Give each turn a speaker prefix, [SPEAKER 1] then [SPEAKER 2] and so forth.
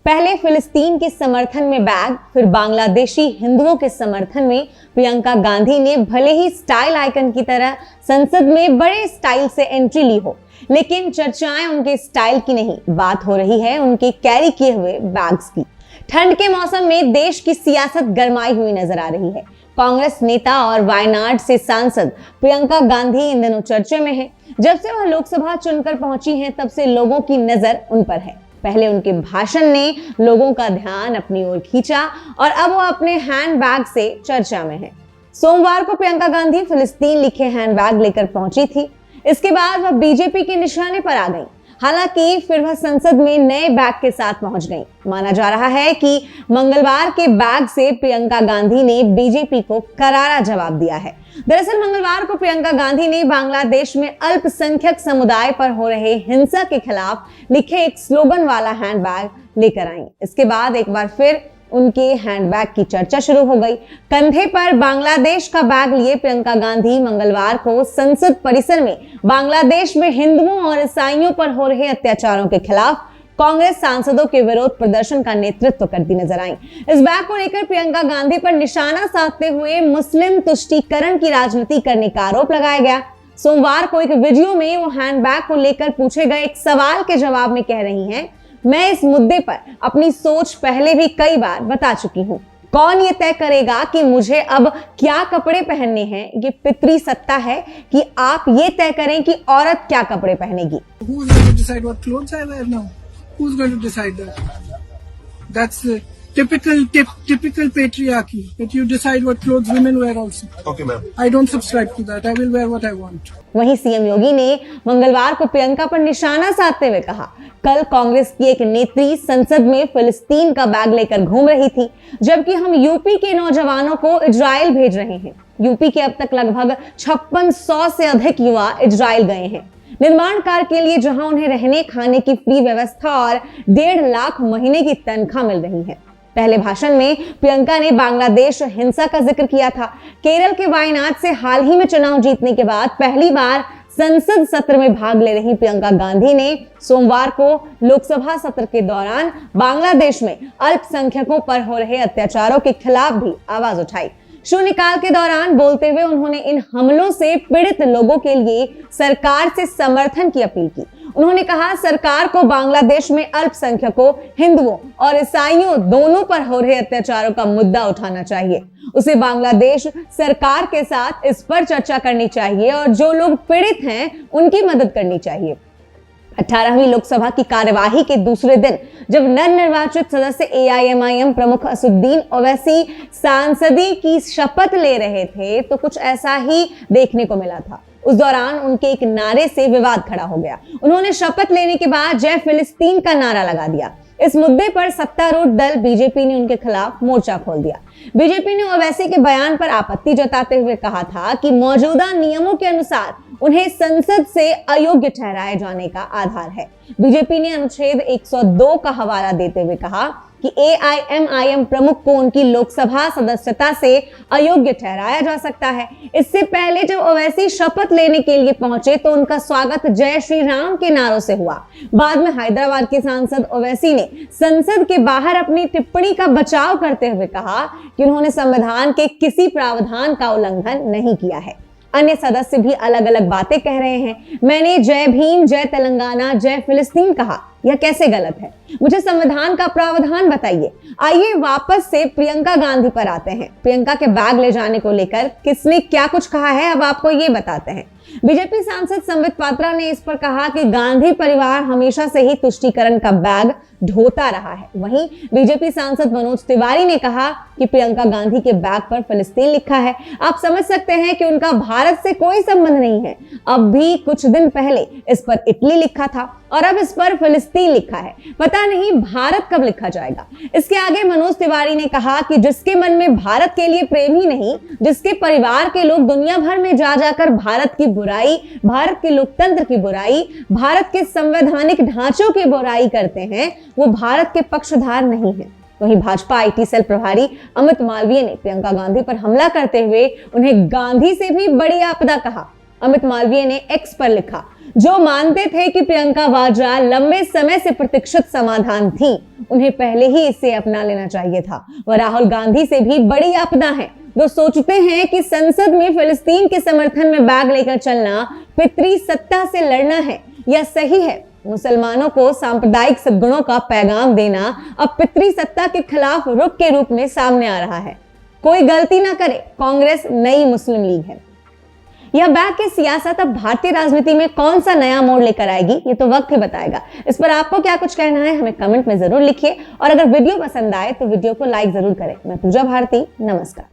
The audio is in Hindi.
[SPEAKER 1] पहले फिलिस्तीन के समर्थन में बैग, फिर बांग्लादेशी हिंदुओं के समर्थन में प्रियंका गांधी ने भले ही स्टाइल आइकन की तरह संसद में बड़े स्टाइल से एंट्री ली हो, लेकिन चर्चाएं उनके स्टाइल की नहीं, बात हो रही है उनके कैरी किए हुए बैग्स की। ठंड के मौसम में देश की सियासत गरमाई हुई नजर आ रही है। कांग्रेस नेता और वायनाड से सांसद प्रियंका गांधी इन दिनों चर्चे में है। जब से वह लोकसभा चुनकर पहुंची हैं, तब से लोगों की नजर उन पर है। पहले उनके भाषण ने लोगों का ध्यान अपनी ओर खींचा और अब वो अपने हैंडबैग से चर्चा में है। सोमवार को प्रियंका गांधी फिलिस्तीन लिखे हैंडबैग लेकर पहुंची थी। इसके बाद वह बीजेपी के निशाने पर आ गई। हालांकि फिर वह संसद में नए बैग के साथ पहुंच गई। माना जा रहा है कि मंगलवार के बैग से प्रियंका गांधी ने बीजेपी को करारा जवाब दिया है। दरअसल मंगलवार को प्रियंका गांधी ने बांग्लादेश में अल्पसंख्यक समुदाय पर हो रहे हिंसा के खिलाफ लिखे एक स्लोगन वाला हैंडबैग लेकर आई। इसके बाद एक बार फिर उनके हैंडबैग की चर्चा शुरू हो गई। कंधे पर बांग्लादेश का बैग लिए प्रियंका गांधी मंगलवार को संसद परिसर में बांग्लादेश में हिंदुओं और ईसाइयों पर हो रहे अत्याचारों के खिलाफ कांग्रेस सांसदों के विरोध प्रदर्शन का नेतृत्व करती नजर आई। इस बैग को लेकर प्रियंका गांधी पर निशाना साधते हुए मुस्लिम तुष्टीकरण की राजनीति करने का आरोप लगाया गया। सोमवार को एक वीडियो में वो हैंडबैग को लेकर पूछे गए एक सवाल के जवाब में कह रही हैं, मैं इस मुद्दे पर अपनी सोच पहले भी कई बार बता चुकी हूँ। कौन ये तय करेगा कि मुझे अब क्या कपड़े पहनने हैं? ये पितरी सत्ता है कि आप ये तय करें कि औरत क्या कपड़े पहनेगी।
[SPEAKER 2] Who's going to decide that? That's the typical patriarchy, that you decide what clothes women wear also.
[SPEAKER 3] Okay, ma'am.
[SPEAKER 2] I don't subscribe to that. I will wear what I want.
[SPEAKER 1] वहीं सीएम योगी ने मंगलवार को प्रियंका पर निशाना साधते हुए कहा, कल कांग्रेस की एक नेत्री संसद में फिलिस्तीन का बैग लेकर घूम रही थी, जबकि हम यूपी के नौजवानों को इजराइल भेज रहे हैं। यूपी के अब तक लगभग 5600 से अधिक युवा इजराइल गए हैं निर्माण कार्य के लिए, जहां उन्हें रहने खाने की फ्री व्यवस्था और 1.5 लाख महीने की तनख्वाह मिल रही है। पहले भाषण में प्रियंका ने बांग्लादेश हिंसा का जिक्र किया था। केरल के वायनाड से हाल ही में चुनाव जीतने के बाद पहली बार संसद सत्र में भाग ले रही प्रियंका गांधी ने सोमवार को लोकसभा सत्र के दौरान बांग्लादेश में अल्पसंख्यकों पर हो रहे अत्याचारों के खिलाफ भी आवाज उठाई। शून्यकाल के दौरान बोलते हुए उन्होंने इन हमलों से पीड़ित लोगों के लिए सरकार से समर्थन की अपील की। उन्होंने कहा, सरकार को बांग्लादेश में अल्पसंख्यकों, हिंदुओं और ईसाइयों दोनों पर हो रहे अत्याचारों का मुद्दा उठाना चाहिए। उसे बांग्लादेश सरकार के साथ इस पर चर्चा करनी चाहिए और जो लोग पीड़ित हैं उनकी मदद करनी चाहिए। 18वीं लोकसभा की कार्यवाही के दूसरे दिन जब नवनिर्वाचित सदस्य एआईएमआईएम प्रमुख असदुद्दीन ओवैसी सांसदी की शपथ ले रहे थे, तो कुछ ऐसा ही देखने को मिला था। उस दौरान उनके एक नारे से विवाद खड़ा हो गया। उन्होंने शपथ लेने के बाद जय फिलिस्तीन का नारा लगा दिया। इस मुद्दे पर सत्तारूढ़ दल बीजेपी ने उनके खिलाफ मोर्चा खोल दिया। बीजेपी ने ओवैसी के बयान पर आपत्ति जताते हुए कहा था कि मौजूदा नियमों के अनुसार उन्हें संसद से अयोग्य ठहराए जाने का आधार है। बीजेपी ने अनुच्छेद 102 का हवाला देते हुए कहा कि एआईएमआईएम प्रमुख को उनकी लोकसभा सदस्यता से अयोग्य ठहराया जा सकता है। इससे पहले जब ओवैसी शपथ लेने के लिए पहुंचे तो उनका स्वागत जय श्री राम के नारों से हुआ। बाद में हैदराबाद के सांसद ओवैसी ने संसद के बाहर अपनी टिप्पणी का बचाव करते हुए कहा कि उन्होंने संविधान के किसी प्रावधान का उल्लंघन नहीं किया है। अन्य सदस्य भी अलग अलग बातें कह रहे हैं। मैंने जय भीम, जय तेलंगाना, जय फिलिस्तीन कहा, यह कैसे गलत है? मुझे संविधान का प्रावधान बताइए। आइए वापस से प्रियंका गांधी पर आते हैं। प्रियंका के बैग ले जाने को लेकर किसने क्या कुछ कहा है, अब आपको ये बताते हैं। बीजेपी सांसद संबित पात्रा ने इस पर कहा कि गांधी परिवार हमेशा से ही तुष्टीकरण का बैग ढोता रहा है। वहीं बीजेपी सांसद मनोज तिवारी ने कहा कि प्रियंका गांधी के बैग पर फिलिस्तीन लिखा है। आप समझ सकते हैं कि उनका भारत से कोई संबंध नहीं है। अब भी कुछ दिन पहले इस पर इटली लिखा था और अब इस पर फिलिस्तीन लिखा है। पता नहीं भारत कब लिखा जाएगा। इसके आगे मनोज तिवारी ने कहा कि जिसके मन में भारत के लिए प्रेम ही नहीं, जिसके परिवार के लोग दुनिया भर में जा जाकर भारत की बुराई, भारत के लोकतंत्र की बुराई, भारत के संवैधानिक ढांचों की बुराई करते हैं, वो भारत के पक्षधार नहीं है। वहीं भाजपा आईटी सेल प्रभारी अमित मालवीय ने प्रियंका गांधी पर हमला करते हुए उन्हें गांधी से भी बड़ी आपदा कहा। अमित मालवीय ने एक्स पर लिखा, जो मानते थे कि प्रियंका वाड्रा लंबे समय से प्रतीक्षित समाधान थी, उन्हें पहले ही इसे अपना लेना चाहिए था। वह राहुल गांधी से भी बड़ी आपदा है जो सोचते हैं कि संसद में फिलिस्तीन के समर्थन में बैग लेकर चलना पितरी सत्ता से लड़ना है या सही है। मुसलमानों को सांप्रदायिक सद्गुणों का पैगाम देना अब पितरी सत्ता के खिलाफ रुख के रूप में सामने आ रहा है। कोई गलती ना करे, कांग्रेस नई मुस्लिम लीग है। यह बैग की सियासत अब भारतीय राजनीति में कौन सा नया मोड़ लेकर आएगी, ये तो वक्त ही बताएगा। इस पर आपको क्या कुछ कहना है हमें कमेंट में जरूर लिखिए और अगर वीडियो पसंद आए तो वीडियो को लाइक जरूर करें। मैं पूजा भारती, नमस्कार।